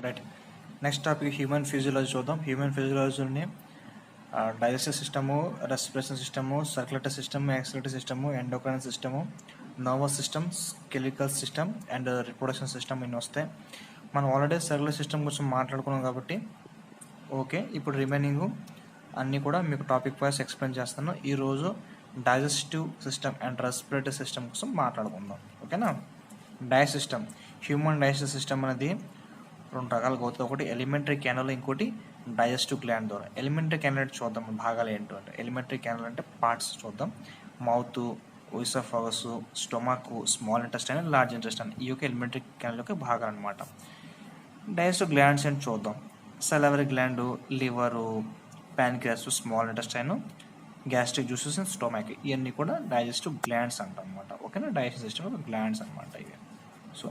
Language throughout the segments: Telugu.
Right. Next topic human physiology చూద్దాం. హ్యూమన్ ఫిజియాలజీని digestive system, respiration system, circulatory system, excretory system, endocrine system, nervous system, skeletal system and reproduction system ఇన్ని వస్తాయి. మనం ఆల్రెడీ సర్క్యులర్ సిస్టమ్ గురించి మాట్లాడుకున్నాం కాబట్టి ఓకే. ఇప్పుడు రిమైనింగ్ అన్నీ కూడా మీకు టాపిక్ వైజ్ ఎక్స్ప్లెయిన్ చేస్తాను. ఈరోజు digestive system and respiratory system కోసం మాట్లాడుకుందాం. ఓకేనా. డైజెస్టివ్ హ్యూమన్ డైజెస్టివ్ సిస్టమ్ అనేది రెండు రకాలుగా అవుతుంది. ఒకటి ఎలిమెంటరీ క్యానల్, ఇంకోటి డైజెస్టివ్ గ్లాండ్ ద్వారా. ఎలిమెంటరీ క్యానల్ చూద్దాం భాగాలు ఏంటో అంటే. ఎలిమెంటరీ క్యానల్ అంటే పార్ట్స్ చూద్దాం. Mouth, oesophagus, stomach, small intestine, large intestine ఈ యొక్క ఎలిమెంటరీ క్యానల్ యొక్క భాగాలు అనమాట. డైజెస్టివ్ గ్లాండ్స్ అని చూద్దాం. Salivary gland, liver, pancreas, small intestine, gastric juices and stomach ఇవన్నీ కూడా డైజెస్టివ్ గ్లాండ్స్ అంటాం అనమాట. ఓకేనా. డైజెస్టివ్ సిస్టమ్ గ్లాండ్స్ అనమాట ఇవి. సో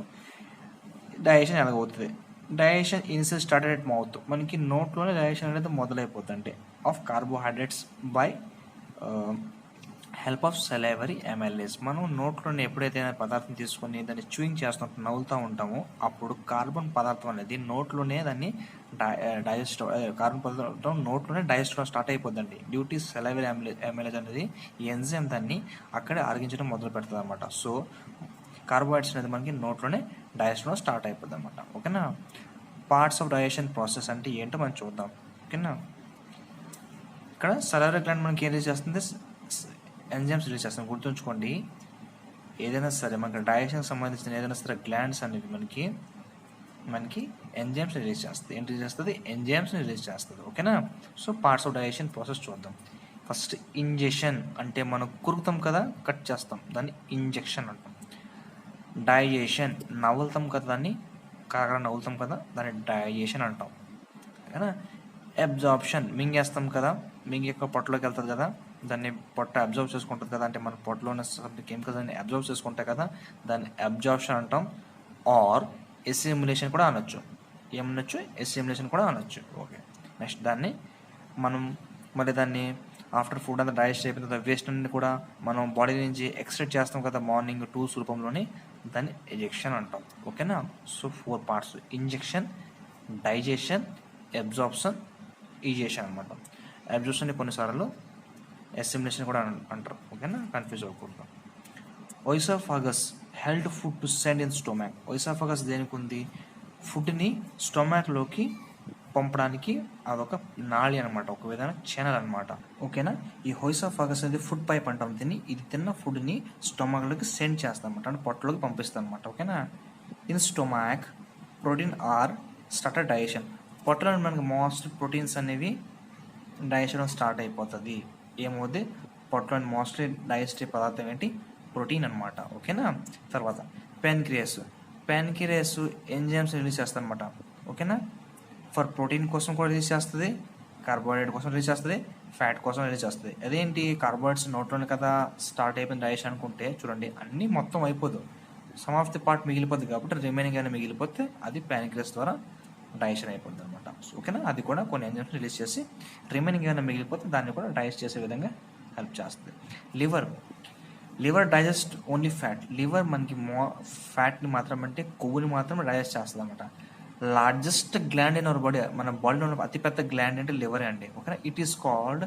డైజెషన్ ఎలాగవుతుంది? Digestion initial started at mouth. మనకి నోట్లోనే డైజెషన్ అనేది మొదలైపోతుంది of carbohydrates by help of salivary amylase. మనం నోట్లోనే ఎప్పుడైతే పదార్థం తీసుకొని దాన్ని చూయింగ్ చేస్తున్నట్టు నవ్వుతూ ఉంటామో అప్పుడు కార్బన్ పదార్థం అనేది నోట్లోనే దాన్ని డైజెస్ట్ కార్బన్ పదార్థం నోట్లోనే డైజెస్ట్ స్టార్ట్ అయిపోద్దండి. డ్యూటీ సెలైవరీ ఎమ్ఎల్ఏస్ అనేది ఎంజైమ్ దాన్ని అక్కడే అరిగించడం మొదలు పెడుతుంది అనమాట. సో కార్బోహైడ్రేట్స్ అనేది మనకి నోట్లోనే డైజెషన్ స్టార్ట్ అయిపోద్ది అనమాట. ఓకేనా. పార్ట్స్ ఆఫ్ డైజెషన్ ప్రాసెస్ అంటే ఏంటో మనం చూద్దాం. ఓకేనా. ఇక్కడ సలైవరీ గ్లాండ్ మనకి ఏం రిలీజ్ చేస్తుంది? ఎంజైమ్స్ రిలీజ్ చేస్తుంది. గుర్తుంచుకోండి, ఏదైనా సరే మనకి డైజెషన్కి సంబంధించిన ఏదైనా సరే గ్లాండ్స్ అనేవి మనకి ఎంజైమ్స్ రిలీజ్ చేస్తుంది. ఏంటి రిలీజ్ చేస్తుంది? ఎంజైమ్స్ని రిలీజ్ చేస్తుంది. ఓకేనా. So parts of digestion process చూద్దాం. ఫస్ట్ ఇంజెక్షన్ అంటే మనం కురుకుతాం కదా, కట్ చేస్తాం, దాన్ని ఇంజెక్షన్ అంటాం. డైజెషన్ నవ్వులుతాం కదా, దాన్ని కాకర నవ్వులుతాం కదా, దాన్ని డైజెషన్ అంటాం. ఓకేనా. అబ్జార్ప్షన్ మింగేస్తాం కదా, మింగి యొక్క పొట్టలోకి వెళ్తుంది కదా, దాన్ని పొట్ట అబ్జర్వ్ చేసుకుంటుంది కదా, అంటే మన పొట్టలో ఉన్న కెమికల్స్ అన్ని అబ్జర్వ్ చేసుకుంటాయి కదా, దాన్ని అబ్జార్ప్షన్ అంటాం. ఆర్ ఎసిమ్యులేషన్ కూడా అనొచ్చు. ఏమనొచ్చు? ఎసిమ్యులేషన్ కూడా అనొచ్చు. ఓకే. నెక్స్ట్ దాన్ని దాన్ని ఆఫ్టర్ ఫుడ్ అంతా డైజెస్ట్ అయిపోయిన తర్వాత వేస్ట్ అన్ని కూడా మనం బాడీ నుంచి ఎక్స్ట్రాక్ట్ చేస్తాం కదా మార్నింగ్ టూల్స్ రూపంలోని, దాన్ని ఎజెక్షన్ అంటాం. ఓకేనా. So 4 parts: ingestion, digestion, absorption, egestion అనమాట. అబ్జార్ప్షన్ కొన్నిసార్లు అసిమిలేషన్ కూడా అంటారు. ఓకేనా. కన్ఫ్యూజ్ అవ్వకూడదు. Oesophagus held food to send in stomach. Oesophagus దేనికి ఉంది? ఫుడ్ని స్టొమాక్లోకి పంపడానికి అదొక నాళి అనమాట, ఒక విధమైన ఛానల్ అనమాట. ఓకేనా. ఈ ఓయిసోఫాగస్ అనేది ఫుడ్ పైప్ అంటాం దీన్ని. ఇది తిన్న ఫుడ్ని స్టొమాక్లోకి సెండ్ చేస్తాం అనమాట, అంటే పొట్టలోకి పంపిస్తాం అనమాట. ఓకేనా. In stomach protein are starter digestion. పొట్టలో మనకి మోస్ట్ ప్రోటీన్స్ అనేవి డైజెషన్ స్టార్ట్ అయిపోతుంది. ఏమవుతుంది? పొట్టలోని మోస్ట్లీ డైజెస్టివ్ పదార్థం ఏంటి? ప్రోటీన్ అనమాట. ఓకేనా. తర్వాత ప్యాన్క్రియాస్ ఎంజైమ్స్ రిలీజ్ చేస్తుంది అనమాట. ఓకేనా. ఫర్ ప్రోటీన్ కోసం కూడా రిలీజ్ చేస్తుంది, కార్బోహైడ్రేట్ కోసం రిలీజ్ చేస్తుంది, ఫ్యాట్ కోసం రిలీజ్ చేస్తుంది. అదేంటి? కార్బోహైడ్రేట్స్ నోట్లోనే కదా స్టార్ట్ అయిపోయింది డైజెషన్ అనుకుంటే చూడండి, అన్నీ మొత్తం అయిపోదు, సమ్ ఆఫ్ ది పార్ట్ మిగిలిపోద్ది. కాబట్టి రిమైనింగ్ అయినా మిగిలిపోతే అది ప్యాన్క్రియాస్ ద్వారా డైజెషన్ అయిపోద్ది అనమాట. ఓకేనా. అది కూడా కొన్ని ఎంజైమ్స్ రిలీజ్ చేసి రిమైనింగ్ ఏమైనా మిగిలిపోతే దాన్ని కూడా డైజెస్ట్ చేసే విధంగా హెల్ప్ చేస్తుంది. Liver digest only fat. Liver మనకి ఫ్యాట్ని మాత్రం, అంటే కొవ్వుని మాత్రమే డైజెస్ట్ చేస్తుంది అనమాట. Largest gland in our body, మన బాడీలో ఉన్న అతిపెద్ద గ్లాండ్ అంటే లివరే అండి. ఓకేనా. It is called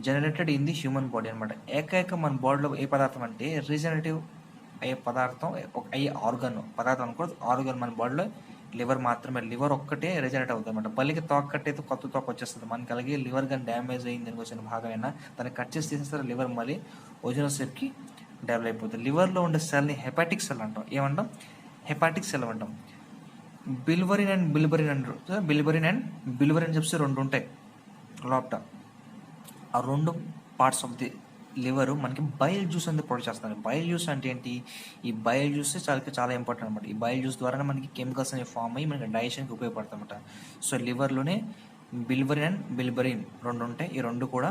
generated in the human body అనమాట. ఏకైక మన బాడీలో ఏ పదార్థం అంటే రీజనరేటివ్ అయ్యే పదార్థం, అయ్యే పదార్థం అనుకోదు, ఆర్గన్ మన బాడీలో లివర్ మాత్రమే. లివర్ ఒక్కటే రిజనరేట్ అవుతుంది అనమాట. బల్లికి తోక కట్టయితే కొత్త తోక వచ్చేస్తుంది. మనకి అలాగే లివర్ కానీ డ్యామేజ్ అయింది దానికి వచ్చిన భాగమైనా దాన్ని కట్ చేసి తీసేస్తారు, లివర్ మళ్ళీ ఒరిజినల్ షేప్కి డెవలప్ అయిపోతుంది. లివర్లో ఉండే సెల్ని హెపాటిక్ సెల్ అంటాం. ఏమంటాం? హెపాటిక్ సెల్ అంటాం. బిల్వరిన్ అండ్ బిల్బరిన్ అంటారు. బిల్బరిన్ అండ్ బిల్బరిన్ చెప్పి రెండు ఉంటాయి లోపట. ఆ రెండు పార్ట్స్ ఆఫ్ ది లివర్ మనకి బైల్ జ్యూస్ అనేది ప్రొడ్యూస్ చేస్తుంది. బైల్ జ్యూస్ అంటే ఏంటి? ఈ బైల్ జ్యూస్ చాలా ఇంపార్టెంట్ అనమాట. ఈ బైల్ జ్యూస్ ద్వారానే మనకి కెమికల్స్ అనేవి ఫామ్ అయ్యి మనకి డైజెషన్కి ఉపయోగపడుతుంది అనమాట. సో లివర్లోనే బిల్వరిన్ అండ్ బిల్బరిన్ రెండు ఉంటాయి. ఈ రెండు కూడా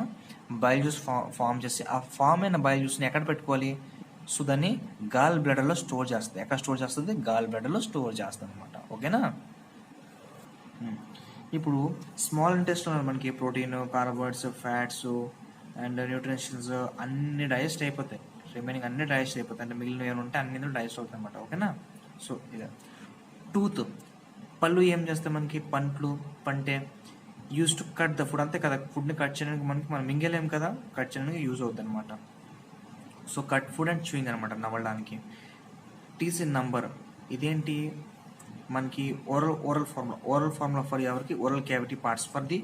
బైల్ జ్యూస్ ఫామ్ చేసి ఆ ఫామ్ అయిన బైల్ జ్యూస్ని ఎక్కడ పెట్టుకోవాలి? సో దాన్ని గాల్ బ్లాడర్లో స్టోర్ చేస్తుంది. ఎక్కడ స్టోర్ చేస్తుంది? గాల్ బ్లాడర్లో స్టోర్ చేస్తుంది అనమాట. ఓకేనా. ఇప్పుడు స్మాల్ ఇంటెస్టైన్ మనకి protein, carbohydrates, fats and nutritions అన్ని డైజెస్ట్ అయిపోతాయి. రిమైనింగ్ అన్ని డైజెస్ట్ అయిపోతాయి, అంటే మిగిలిన ఏమైనా ఉంటే అన్ని డైజెస్ట్ అవుతాయి అనమాట. ఓకేనా. సో ఇదే టూత్ పళ్ళు ఏం చేస్తాయి మనకి, పంటే use to cut the food, అంతే కదా, ఫుడ్ని కట్ చేయడానికి మనకి మనం మింగలేం కదా, కట్ చేయడానికి యూజ్ అవుతుంది అనమాట. So cut food and chewing అనమాట నవ్వడానికి. టీస్ ఇన్ నంబర్, ఇదేంటి మనకి ఓరల్ ఫార్ములా ఫర్ ఎవరికి, oral cavity parts for the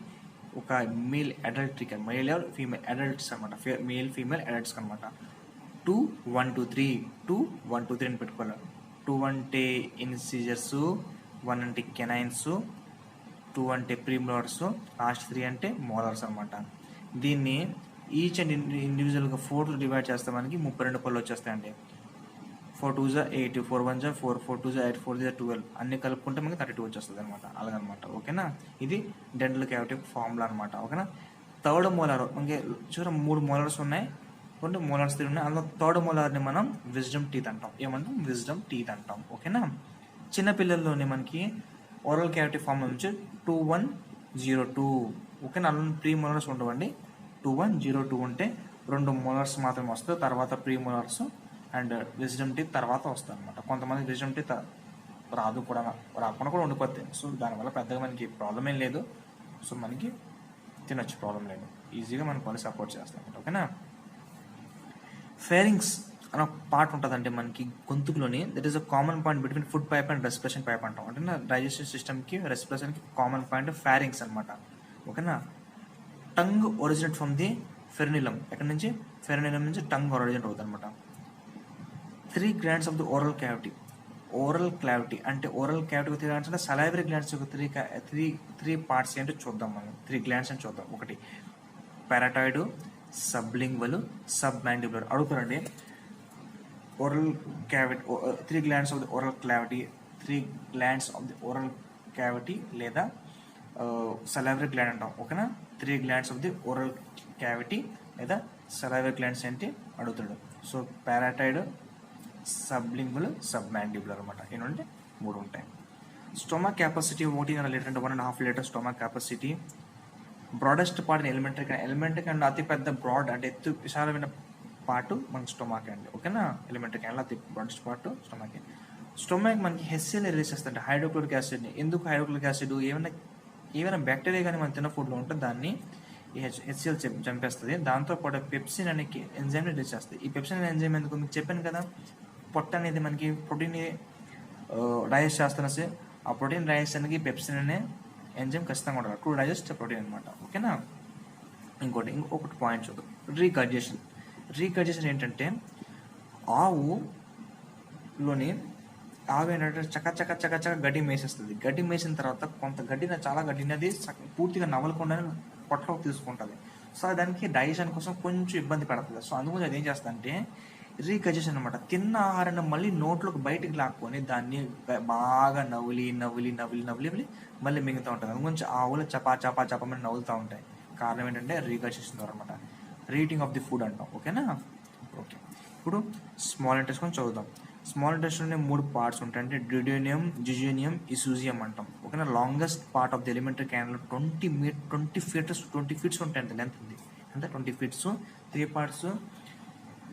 ఒక male adult, male or female adults అనమాట, మేల్ ఫీమేల్ అడల్ట్స్ అనమాట. 2 1 2 3 2 1 2 3 అని పెట్టుకోవాలి. 2 అంటే ఇన్సిజర్స్, 1 అంటే కెనైన్స్, 2 అంటే ప్రీమోలర్స్, లాస్ట్ 3 అంటే మోలర్స్ అనమాట. దీన్ని ఈచ్ అండ్ ఇండివిజువల్గా 4 డివైడ్ చేస్తే మనకి 32 పళ్ళు వచ్చేస్తాయండి. 4 2 8, 4 1 4, 4 2 8, 4 12, అన్ని కలుపుకుంటే మనకి 32 వచ్చేస్తుంది అనమాట, అలాగనమాట. ఓకేనా, ఇది డెంటల్ క్యావిటీ ఫార్ములా అనమాట. ఓకేనా, థర్డ్ మోలార్ మనకి చూడ 3 మోలార్స్ ఉన్నాయి, 2 మోలార్స్ 3 ఉన్నాయి. అందులో థర్డ్ మోలార్ని మనం విజ్డమ్ టీత్ అంటాం. ఏమంటాం, విజ్డమ్ టీత్ అంటాం. ఓకేనా, చిన్నపిల్లల్లోనే మనకి ఓరల్ క్యావిటీ ఫార్మ్ నుంచి 2102. ఓకేనా, అందులో ప్రీ మోలార్స్ ఉండవండి. 2102 ఉంటే 2 మోలార్స్ మాత్రమే వస్తాయి, తర్వాత pre molars and wisdom teeth తర్వాత వస్తుంది అనమాట. కొంతమంది విజ్డమ్ టీత్ రాకుండా కూడా ఉండిపోతాయి. సో దానివల్ల పెద్దగా మనకి ప్రాబ్లం ఏం లేదు. సో మనకి తినొచ్చు, ప్రాబ్లం లేదు, ఈజీగా మన పళ్ళు సపోర్ట్ చేస్తాం అనమాట. ఓకేనా, ఫేరింగ్స్ అనే పార్ట్ ఉంటుందంటే మనకి గొంతుకులోని, that is a common point between food pipe and respiration pipe అంటాం. అంటే డైజెస్టివ్ సిస్టమ్కి రెస్పిరేషన్కి కామన్ పాయింట్ ఫేరింగ్స్ అనమాట. ఓకేనా, టంగ్ ఒరిజినేట్ ఫ్రమ్ ది ఫెర్నిలం, ఎక్కడి నుంచి, ఫెర్నిలం నుంచి టంగ్ ఒరిజినేట్ అవుతుంది అనమాట. 3 glands of the oral cavity అంటే ఓరల్ క్యావిటీ 3 గ్లాండ్స్ అంటే సలైవరీ గ్లాండ్స్ యొక్క 3 పార్ట్స్ ఏంటో చూద్దాం మనం. 3 గ్లాండ్స్ అని చూద్దాం. ఒకటి పారాటాయిడ్, సబ్లింగ్వల్, సబ్ మ్యాండిబులర్. అడుగుతారండి, oral cavity 3 glands of the oral cavity, 3 glands of the oral cavity లేదా సలైవరీ గ్లాండ్ అంటాం. ఓకేనా, 3 glands of the oral cavity లేదా సలైవరీ గ్లాండ్స్ ఏంటి అడుగుతాడు. So parotid, sublingual, submandibular అనమాట. ఏంటంటే 3 ఉంటాయి. స్టొమక్ కెపాసిటీ 1.5 లీటర్ అంటే 1.5 litre stomach capacity. Broadest part elementary and అతిపెద్ద బ్రాడ్ అంటే ఎత్తు విశాలమైన పార్ట్ మనకి స్టొమక్ అండి. ఓకేనా, ఎలిమెంటరీ క్యాండ్లో అతి బ్రాడెస్ట్ పార్ట్ స్టొమక్. స్టొమక్ మనకి హెచ్సిఎల్ రిలీజ్ చేస్తుంది, హైడ్రోక్లోరిక్ యాసిడ్ని. ఎందుకు హైడ్రోక్లోరిక్ యాసిడ్, ఏమైనా బ్యాక్టీరియా కానీ మన తిన్న ఫుడ్లో ఉంటే దాన్ని ఈ హెచ్సిఎల్ చంపేస్తుంది. దాంతోపాటు పెప్సిన్ అనే ఎంజైమ్ని రిలీజ్ చేస్తుంది. ఈ పెప్సిన్ అనే ఎంజైమ్ ఎందుకు మీకు చెప్పాను కదా, పొట్ట అనేది మనకి ప్రోటీన్ డైజెస్ట్ చేస్తున్నా, ఆ ప్రోటీన్ డైజెషన్కి పెప్సిన్ అనే ఎంజైమ్ ఖచ్చితంగా ఉండాలి, టు డైజెస్ట్ ప్రోటీన్ అనమాట. ఓకేనా, ఇంకొకటి పాయింట్ చూద్దాం, రీకడ్జెషన్ ఏంటంటే ఆవు ఏంటంటే చక్క గడ్డి మేసేస్తుంది. గడ్డి మేసిన తర్వాత కొంత చాలా గడ్డిని అది పూర్తిగా నవలకుండానే పొట్టలోకి తీసుకుంటుంది. సో దానికి డైజెషన్ కోసం కొంచెం ఇబ్బంది పడుతుంది. సో అందుకని అది ఏం చేస్తుందంటే రీకడ్జెషన్ అనమాట. తిన్న ఆహారాన్ని మళ్ళీ నోట్లోకి బయటికి లాక్కొని దాన్ని బాగా నవ్వులి మళ్ళీ మిగుతూ ఉంటుంది. అందుగురించి ఆవులు చపామని నవ్వులుతూ ఉంటాయి. కారణం ఏంటంటే రీకడ్జెషన్ ద్వారా అనమాట. రీటింగ్ ఆఫ్ ది ఫుడ్ అంటాం. ఓకేనా, ఓకే. ఇప్పుడు స్మాల్ ఇంటెస్టైన్ చదువుదాం. స్మాల్ ఇంటెస్టైన్ 3 పార్ట్స్ ఉంటాయి, అంటే డ్యూడేనియం, జిజోనియం, ఇసూజియం అంటాం. ఓకేనా, longest part of the elementary canal 20 feets ఉంటాయండి లెంత్ ఉంది. అంటే 20 ఫీట్స్. 3 పార్ట్స్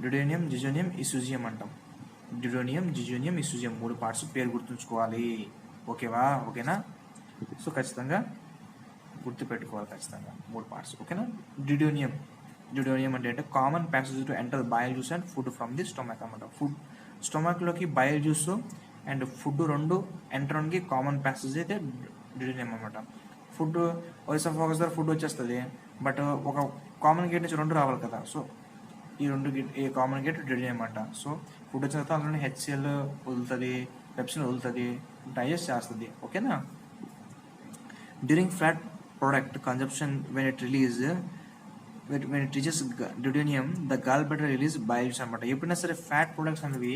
డ్యూడేనియం, జిజోనియం, ఇసూజియం అంటాం. డ్యూడేనియం, జిజోనియం, ఇసూజియం 3 పార్ట్స్, పేరు గుర్తుంచుకోవాలి. ఓకేనా, సో ఖచ్చితంగా గుర్తుపెట్టుకోవాలి ఖచ్చితంగా 3 పార్ట్స్. ఓకేనా, డ్యూడేనియం అంటే common passage to enter bile juice and food from the stomach అనమాట. స్టొమక్లోకి బయల్ జ్యూస్ అండ్ ఫుడ్ 2 ఎంటర్కి కామన్ ప్యాసేజ్ అయితే డ్యూడేనియం అనమాట. ఫుడ్ ఓఎస్ఎఫాగస్ ద్వారా ఫుడ్ వచ్చేస్తుంది, బట్ ఒక కామన్ గేట్ నుంచి 2 రావాలి కదా. సో ఈ కామన్ గేట్ డ్యూడేనియం అనమాట. సో ఫుడ్ వచ్చిన తర్వాత అందులో హెచ్సిఎల్ వదులుతుంది, పెప్సిన్ వదులుతుంది, డైజెస్ట్ చేస్తుంది. ఓకేనా, during fat product consumption when it reaches duodenum, the gallbladder release bile juice అనమాట. ఎప్పుడైనా సరే ఫ్యాట్ ప్రొడక్ట్స్ అనేవి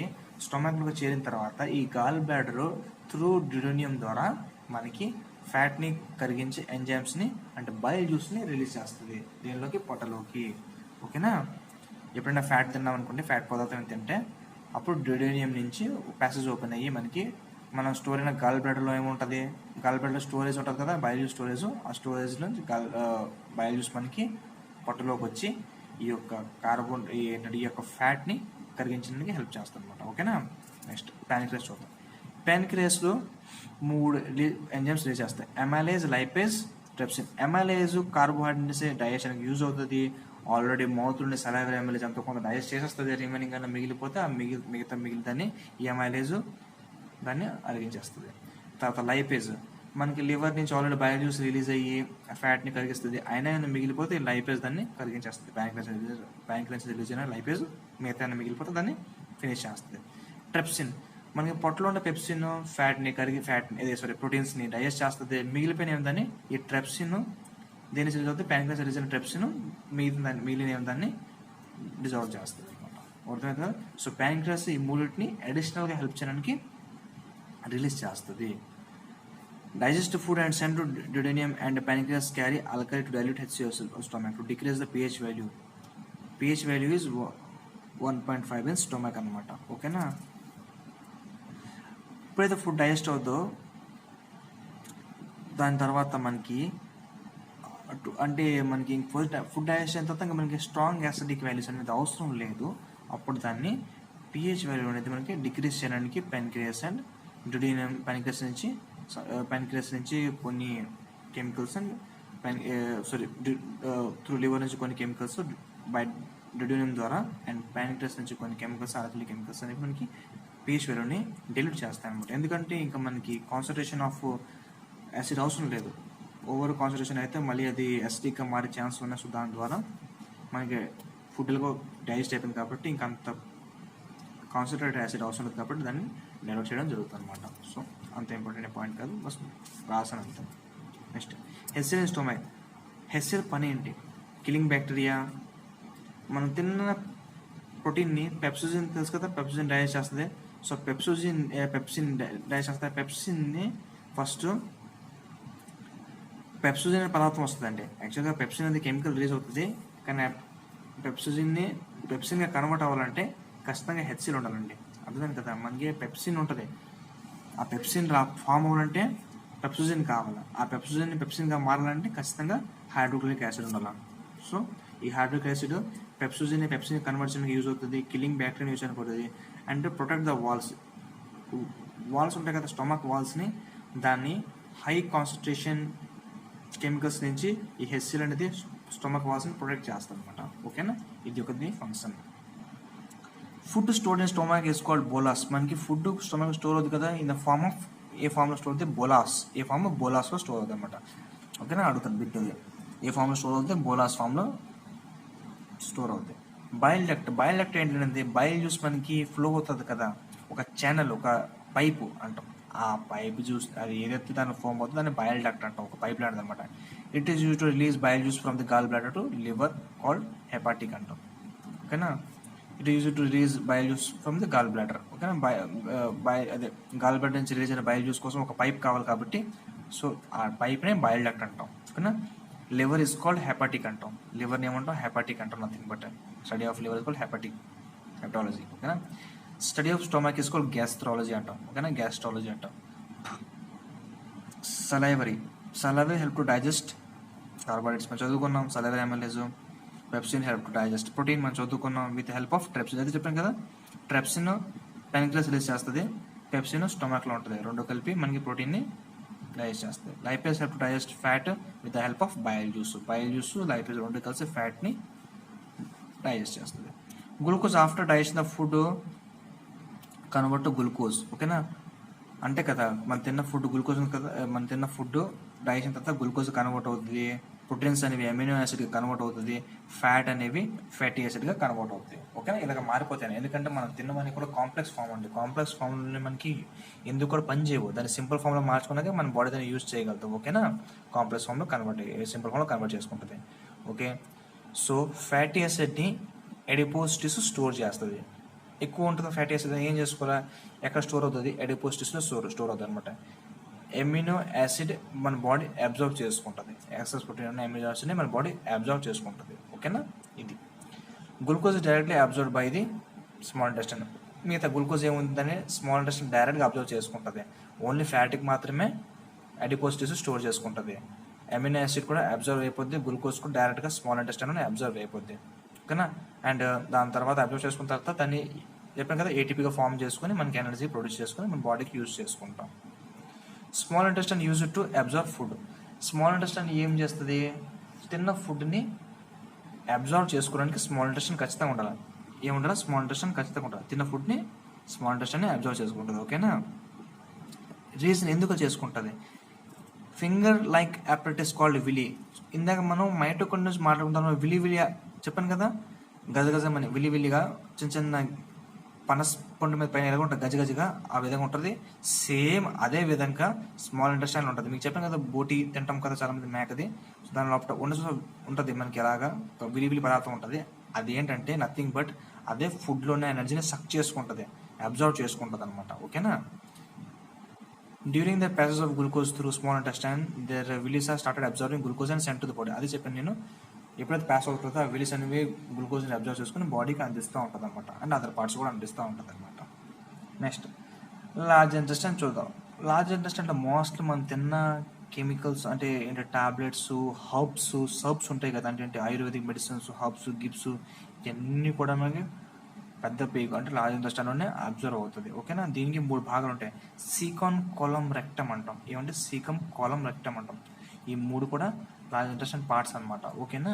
స్టొమక్లోకి చేరిన తర్వాత ఈ గాల్ బ్లాడర్ త్రూ డ్యూడేనియం ద్వారా మనకి ఫ్యాట్ని కరిగించే ఎంజైమ్స్ని అంటే బైల్ జ్యూస్ని రిలీజ్ చేస్తుంది దీనిలోకి, పొట్టలోకి. ఓకేనా, ఎప్పుడైనా ఫ్యాట్ తిన్నాం అనుకోండి, ఫ్యాట్ పదార్థం తింటే అప్పుడు డ్యూడేనియం నుంచి ప్యాసేజ్ ఓపెన్ అయ్యి మనకి మనం స్టోర్ అయిన గాల్ బ్లాడర్లో ఏముంటుంది, గాల్ బ్లాడర్ స్టోరేజ్ ఉంటుంది కదా, బయల్ జ్యూస్ స్టోరేజ్. ఆ స్టోరేజ్ నుంచి బయల్ జ్యూస్ మనకి పొట్టలోకి వచ్చి ఈ యొక్క ఈ యొక్క ఫ్యాట్ని కరిగించడానికి హెల్ప్ చేస్తుంది అనమాట. ఓకేనా, నెక్స్ట్ ప్యాన్క్రియాస్ చూద్దాం. ప్యాన్క్రియాస్లో మూడు ఎంజైమ్స్ రిలీజ్ చేస్తాయి, amylase, lipase, trypsin. Amylase carbohydrates డైజెషన్కి యూజ్ అవుతుంది. ఆల్రెడీ మౌత్ నుండి సలైవరీ అమైలేజ్ అంతా కొంత డైజెస్ట్ చేసేస్తుంది, రిమైనింగ్ అన్న మిగిలిపోతే ఆ మిగతాన్ని ఈ అమైలేజ్ దాన్ని అరిగించేస్తుంది. తర్వాత లైపేజ్ మనకి లివర్ నుంచి ఆల్రెడీ బయో జ్యూస్ రిలీజ్ అయ్యి ఫ్యాట్ని కరిగిస్తుంది, అయినా మిగిలిపోతే ఈ లైపేజ్ దాన్ని కరిగించేస్తుంది. ప్యాంక్రియాస్ రిలీజ్ అయిన లైపేజ్ మిగతా మిగిలిపోతే దాన్ని ఫినిష్ చేస్తుంది. ట్రిప్సిన్ మనకి పొట్టలో ఉన్న పెప్సిన్ ఫ్యాట్ని ప్రోటీన్స్ని డైజెస్ట్ చేస్తుంది. మిగిలిపోయిన ఏమిదాన్ని ఈ ట్రిప్సిన్ దేని రిలీజ్ అవుతుంది, ప్యాంక్రియాస్ రిలీజ్ అయిన ట్రిప్సిన్ మిగిలిన దాన్ని డిజాల్వ్ చేస్తుంది అనమాట. అర్థమైంది కదా. సో ప్యాంక్రియాస్ ఈ మూడింటిని అడిషనల్గా హెల్ప్ చేయడానికి రిలీజ్ చేస్తుంది. Digestive food and send to duodenum and pancreas carry alkali to dilute HCl stomach to decrease the pH value. pH value is 1.5 in stomach అనమాట. ఓకేనా. ఎప్పుడైతే ఫుడ్ డైజెస్ట్ అవుతుందో దాని తర్వాత మనకి అంటే మనకి ఫుడ్ డైజెస్ట్ అయిన తర్వాత ఇంకా మనకి స్ట్రాంగ్ యాసిడిక్ వాల్యూస్ అనేది అవసరం లేదు. అప్పుడు దాన్ని pH వాల్యూ అనేది మనకి డిక్రీజ్ చేయడానికి ప్యాన్క్రియాస్ అండ్ డ్యూడినం ప్యాన్క్రియాస్ నుంచి కొన్ని కెమికల్స్ అండ్ త్రూ లివర్ నుంచి కొన్ని కెమికల్స్ బై డ్యూడినం ద్వారా అండ్ ప్యాన్క్రియాస్ నుంచి కొన్ని కెమికల్స్ ఆల్కలీ కెమికల్స్ అనేవి మనకి pH వాల్యూని డిలీట్ చేస్తాయి అనమాట. ఎందుకంటే ఇంకా మనకి కాన్సన్ట్రేషన్ ఆఫ్ యాసిడ్ అవసరం లేదు. ఓవర్ కాన్సన్ట్రేషన్ అయితే మళ్ళీ అది యాసిడిక్గా మారే ఛాన్స్ ఉన్నాయి. సో దాని ద్వారా మనకి ఫుడ్లో డైజెస్ట్ అయిపోయింది కాబట్టి ఇంకా అంత కాన్సన్ట్రేటెడ్ యాసిడ్ అవసరం లేదు కాబట్టి దాన్ని డైవర్ట్ చేయడం జరుగుతుంది అనమాట. సో అంత ఇంపార్టెంట్ పాయింట్ కాదు, బస్ రాసాను అంతే. Next HCl in stomach. HCl పని ఏంటి? Killing bacteria. మనం తిన్న ప్రోటీన్ని పెప్సిజిన్ తెలుసు కదా, పెప్సిజిన్ డైజెస్ట్ చేస్తుంది. సో పెప్సిన్ డైజెస్ట్ చేస్తుంది. పెప్సిన్ని ఫస్ట్ పెప్సిజిన్ అనే పదార్థం వస్తుందండి. యాక్చువల్గా పెప్సిన్ అనేది కెమికల్ రిలీజ్ అవుతుంది, కానీ పెప్సిన్గా కన్వర్ట్ అవ్వాలంటే ఖచ్చితంగా హెచ్సిల్ ఉండాలండి. అర్థమైంది కదా. మనకి పెప్సిన్ ఉంటుంది, ఆ పెప్సిన్ ఫామ్ అవ్వాలంటే పెప్సిజిన్ కావాలి. ఆ పెప్సిన్గా మారాలంటే ఖచ్చితంగా హైడ్రోక్లోరిక్ యాసిడ్ ఉండాలి. సో ఈ హైడ్రోక్లోరిక్ యాసిడ్ పెప్సిన్ కన్వర్ట్ చేయడానికి యూజ్ అవుతుంది, కిల్లింగ్ బ్యాక్టీరియా యూజ్ అయిపోతుంది. అండ్ ప్రొటెక్ట్ ద వాల్స్ ఉంటాయి కదా, స్టొమక్ వాల్స్ని, దాన్ని హై కాన్సన్ట్రేషన్ కెమికల్స్ నుంచి ఈ హెచ్సిల్ అనేది స్టొమక్ వాల్స్ని ప్రొటెక్ట్ చేస్తుంది అనమాట. ఓకేనా. ఇది ఒకటి function. Food stored in stomach is called bolus. మనకి ఫుడ్ స్టొమక్ స్టోర్ అవుతుంది కదా, ఇన్ ద ఫార్మ్ ఆఫ్ ఏ ఫామ్లో స్టోర్ అవుతుంది? బోలాస్. ఏ ఫామ్ బోలాస్లో స్టోర్ అవుతుంది అనమాట. ఓకేనా. అడుగుతుంది బిట్ అది ఏ ఫామ్లో స్టోర్ అవుతుంది? బోలాస్ ఫామ్లో స్టోర్ అవుతుంది. బైల్ డక్ట్ ఏంటంటే బైల్ జ్యూస్ మనకి ఫ్లో అవుతుంది కదా, ఒక ఛానల్, ఒక పైపు అంటాం. ఆ పైప్ జ్యూస్ అది ఏదైతే దాని ఫామ్ అవుతుందో దాన్ని బైల్ డక్ట్ అంటాం, ఒక పైప్ లాంటిది అనమాట. It is use to release bile juice from the gall bladder to liver called hepatic అంటాం. ఓకేనా. It is to release bile juice from the gall bladder. ఓకేనా. అదే గాల్ బ్లాడర్ నుంచి రిలీజ్ అయిన బైల్ జ్యూస్ కోసం ఒక పైప్ కావాలి కాబట్టి సో ఆ పైప్నే బైల్ డక్ట్ అంటాం. ఓకేనా. లివర్ ఇస్ కాల్డ్ హెపాటిక్ అంటాం. లివర్ని ఏమంటాం? హెపాటిక్ అంటాం. Nothing but study of liver is called hepatology. ఓకేనా. Study of stomach is called gastrology అంటాం. ఓకేనా. గ్యాస్ట్రాలజీ అంటాం. Salivary help to digest carbohydrates మనం చదువుకున్నాం. Salivary amylase, pepsin help to digest protein మనం చదువుకున్నాం విత్ హెల్ప్ ఆఫ్ ట్రిప్సిన్. అయితే చెప్పాను కదా, ట్రిప్సిన్ ప్యాన్క్రియాస్ రిలీజ్ చేస్తుంది, పెప్సిన్ స్టొమక్లో ఉంటుంది. రెండు కలిపి మనకి ప్రోటీన్ని డైజెస్ట్ చేస్తుంది. Lipase help to digest fat with the help of bile juice lipase రెండు కలిసి ఫ్యాట్ని డైజెస్ట్ చేస్తుంది. Glucose after digestion of food convert to glucose. ఓకేనా. అంటే కదా మనం తిన్న ఫుడ్ గ్లూకోజ్ ఉంది కదా, మనం తిన్న ఫుడ్ డైజెషన్ తర్వాత గ్లూకోజ్ కన్వర్ట్ అవుతుంది, ప్రోటీన్స్ అనేవి అమినో యాసిడ్గా కన్వర్ట్ అవుతుంది, ఫ్యాట్ అనేవి ఫ్యాటీ యాసిడ్గా కన్వర్ట్ అవుతాయి. ఓకేనా. ఇలాగ మారిపోతాయి. ఎందుకంటే మనం తిన్నవన్నీ కూడా కాంప్లెక్స్ ఫామ్ అండి. కాంప్లెక్స్ ఫామ్లో మనకి ఎందుకు కూడా పని చేయవు. దాన్ని సింపుల్ ఫామ్లో మార్చుకున్నాక మన బాడీ దాన్ని యూజ్ చేయగలుగుతాం. ఓకేనా. కాంప్లెక్స్ ఫామ్లో సింపుల్ ఫామ్లో కన్వర్ట్ చేసుకుంటుంది. ఓకే. సో ఫ్యాటీ యాసిడ్ని ఎడిపోస్ టిష్యూ స్టోర్ చేస్తుంది. ఎక్కువ ఉంటుంది ఫ్యాటీ యాసిడ్, ఏం చేసుకోవాలా? ఎక్కడ స్టోర్ అవుతుంది? ఎడిపోస్ టిష్యూలో స్టోర్ అవుతుంది అనమాట. ఎమినో యాసిడ్ మన బాడీ అబ్జర్వ్ చేసుకుంటుంది. ఎక్సెస్ ప్రోటీన్ ఉన్న ఎమినో యాసిడ్ని మన బాడీ అబ్జర్వ్ చేసుకుంటుంది. ఓకేనా. ఇది glucose directly observe by the small intestine. మిగతా గ్లూకోజ్ ఏముందని స్మాల్ ఇంటెస్టైన్ డైరెక్ట్గా అబ్జర్వ్ చేసుకుంటుంది. ఓన్లీ ఫ్యాట్కి మాత్రమే అడిపోస్ టిష్యూ స్టోర్ చేసుకుంటుంది. ఎమినో యాసిడ్ కూడా అబ్జర్వ్ అయిపోద్ది, గ్లూకోజ్ కూడా డైరెక్ట్గా స్మాల్ ఇంటెస్టైన్ అబ్జర్వ్ అయిపోద్ది. ఓకేనా. అండ్ దాని తర్వాత అబ్జర్వ్ చేసుకున్న తర్వాత దాన్ని చెప్పాను కదా ఏటీపీగా ఫామ్ చేసుకొని మనకి ఎనర్జీ ప్రొడ్యూస్ చేసుకొని మన బాడీకి యూజ్ చేసుకుంటాం. Small intestine use to observe food. Small intestine ఏం చేస్తుంది? తిన్న ఫుడ్ని అబ్జర్వ్ చేసుకోవడానికి స్మాల్ ఇంటెస్టైన్ ఖచ్చితంగా ఉండాలి. ఏముండాలి? స్మాల్ ఇంటెస్టైన్ ఖచ్చితంగా ఉండాలి. తిన్న ఫుడ్ని స్మాల్ ఇంటెస్టైన్ అబ్జర్వ్ చేసుకుంటుంది. ఓకేనా? రీజన్ ఎందుకు చేసుకుంటుంది? Finger like apparatus called villi. ఇందాక మనం మైటోకాండ్రియా నుంచి మాట్లాడుకుంటాం. విలి చెప్పాను కదా, గజగజమని విలిగా చిన్న చిన్న పనస్ పండు మీద పైన ఎలా ఉంటుంది గజగజగా, ఆ విధంగా ఉంటుంది. సేమ్ అదే విధంగా స్మాల్ ఇంటెస్టైన్ ఉంటుంది. మీకు చెప్పాను కదా, బోటి తింటాం కదా చాలా మంది మేకది, దాని లోపల ఉంటుంది మనకి ఎలాగా విలి పదార్థం ఉంటుంది. అది ఏంటంటే నథింగ్ బట్ అదే ఫుడ్లోనే ఎనర్జీని సక్ చేసుకుంటుంది, అబ్జర్వ్ చేసుకుంటుంది అనమాట. ఓకేనా? During the passage of glucose through small intestine there villis are started absorbing glucose and send to the body. అది చెప్పాను నేను. ఎప్పుడైతే ప్యాస్ అవుతుందో ఆ విలీస్ అనేవి గ్లూకోజ్ని అబ్జర్వ్ చేసుకుని బాడీకి అందిస్తూ ఉంటుంది అనమాట, అండ్ అదర్ పార్ట్స్ కూడా అందిస్తూ ఉంటుంది అనమాట. నెక్స్ట్ లార్జ్ ఇంటెస్టైన్ చూద్దాం. లార్జ్ ఇంటెస్టైన్లో మోస్ట్లీ మనం తిన్న కెమికల్స్ అంటే ఏంటంటే టాబ్లెట్స్, సర్బ్స్ ఉంటాయి కదా, అంటే ఆయుర్వేదిక్ మెడిసిన్స్, హర్బ్స్, గిబ్స్, ఇవన్నీ కూడా మనకి పెద్ద పేగు అంటే లార్జ్ ఇంటెస్టైన్లోనే అబ్జర్వ్ అవుతుంది. ఓకేనా? దీనికి 3 భాగాలు ఉంటాయి. సీకమ్, కోలం, రెక్టమ్ అంటాం. ఏమంటే సీకమ్, కోలం, రెక్టమ్ అంటాం. ఈ 3 కూడా లార్జ్ ఇంటెస్టైన్ పార్ట్స్ అనమాట. ఓకేనా?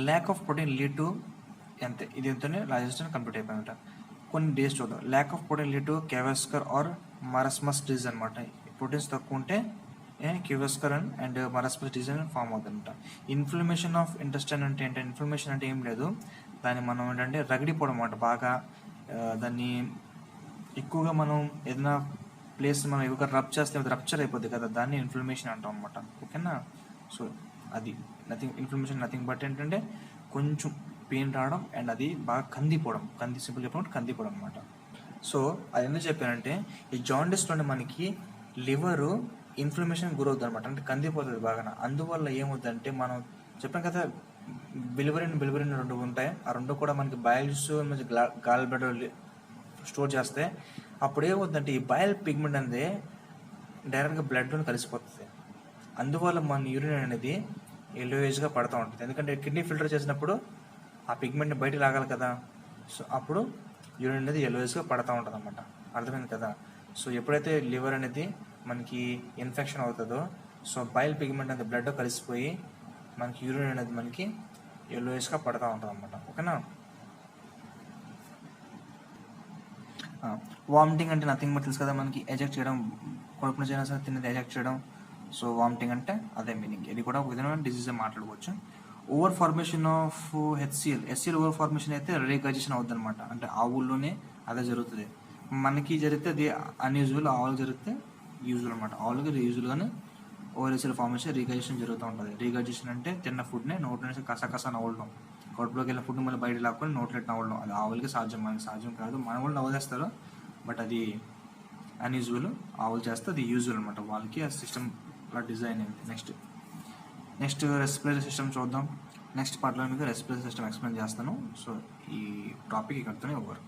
Lakh of protein lead to అంతే, ఇది ఎంతనే లార్జ్ ఇంటెస్టైన్ కంప్లీట్ అయిపోయిందట. కొన్ని డేస్ చూద్దాం. Lack of protein lead to kwashiorkor or marasmus disease అనమాట. ప్రోటీన్స్ తక్కువ ఉంటే క్యూవెస్కర్ అండ్ మరస్మస్ డిజీజ్ అని ఫామ్ అవుతుందన్నమాట. ఇన్ఫ్లమేషన్ ఆఫ్ ఇంటెస్టైన్ అంటే ఏంటంటే, ఇన్ఫ్లమేషన్ అంటే ఏం లేదు, దాన్ని మనం ఏంటంటే రగడిపోవడం అన్నమాట. బాగా దాన్ని ఎక్కువగా మనం ఏదైనా ప్లేస్ మనం ఎక్కువగా రబ్ చేస్తే రప్చర్ అయిపోద్ది కదా, దాన్ని ఇన్ఫ్లమేషన్ అంటాం అనమాట. ఓకేనా? సో అది ఇన్ఫ్లమేషన్ నథింగ్ బట్ ఏంటంటే కొంచెం పెయిన్ రావడం అండ్ అది బాగా కందిపోవడం, సింపుల్ చెప్పినట్టు కందిపోవడం అనమాట. సో అది ఎందుకు చెప్పానంటే, ఈ జాండిస్లోనే మనకి లివరు ఇన్ఫ్లమేషన్ గురవుతుంది అనమాట, అంటే కందిపోతుంది బాగా. అందువల్ల ఏమవుతుందంటే, మనం చెప్పాం కదా బిలివరిన్ 2 ఉంటాయి. ఆ 2 కూడా మనకి బైల్స్ గాల్ బ్లడ్ స్టోర్ చేస్తే అప్పుడు ఏమవుతుందంటే ఈ బైల్ పిగ్మెంట్ అనేది డైరెక్ట్గా బ్లడ్లో కలిసిపోతుంది. అందువల్ల మన యూరిన్ అనేది ఎల్లోయిష్గా పడుతూ ఉంటుంది. ఎందుకంటే కిడ్నీ ఫిల్టర్ చేసినప్పుడు ఆ పిగ్మెంట్ని బయట లాగాలి కదా, సో అప్పుడు యూరిన్ అనేది ఎల్లోయిష్గా పడుతూ ఉంటుంది అనమాట. అర్థమైంది కదా? సో ఎప్పుడైతే లివర్ అనేది మనకి ఇన్ఫెక్షన్ అవుతుందో, సో బైల్ పిగ్మెంట్ అనేది బ్లడ్లో కలిసిపోయి మనకి యూరిన్ అనేది మనకి ఎల్లోయిష్గా పడుతూ ఉంటుంది అనమాట. ఓకేనా? వామిటింగ్ అంటే నథింగ్ బట్ తెలుసు కదా మనకి, ఎజెక్ట్ చేయడం, కడుపున చేయడం సరే తిన్నది ఎజెక్ట్ చేయడం. సో వామిటింగ్ అంటే అదే మీనింగ్. ఇది కూడా ఒక విధమైన డిసీజ్ మాట్లాడుకోవచ్చు. Over formation of HCl over formation అయితే రీగైజేషన్ అవుతుంది అనమాట. అంటే ఆవుల్లోనే అదే జరుగుతుంది. మనకి జరిగితే అది అన్యూజువల్, ఆవులకు జరిగితే యూజువల్ అనమాట. ఆవులకి యూజువల్గానే ఓవర్ హెచ్సిఎల్ ఫార్మేషన్ రీగైజేషన్ జరుగుతూ ఉంటుంది. రీగైజేషన్ అంటే తిన్న ఫుడ్ని నోట్లో నుంచి కసకస నవ్వడం, కడుపులోకి వెళ్ళిన ఫుడ్ మళ్ళీ బయట లాక్కొని నోట్లో నవ్వడం. అది ఆవులకి సాధ్యం, మనకి సాధ్యం కాదు. మన వాళ్ళు నవ్వులేస్తారు, బట్ అది అన్యూజువల్. ఆవులు చేస్తే అది యూజువల్ అనమాట. వాళ్ళకి ఆ సిస్టమ్ అలా డిజైన్ అయింది. నెక్స్ట్ రెస్పిరేటరీ సిస్టమ్ చూద్దాం. నెక్స్ట్ పార్ట్లో మీకు రెస్పిరేటరీ సిస్టమ్ ఎక్స్ప్లెయిన్ చేస్తాను. సో ఈ టాపిక్ ఇక్కడితోనే ఓవర్.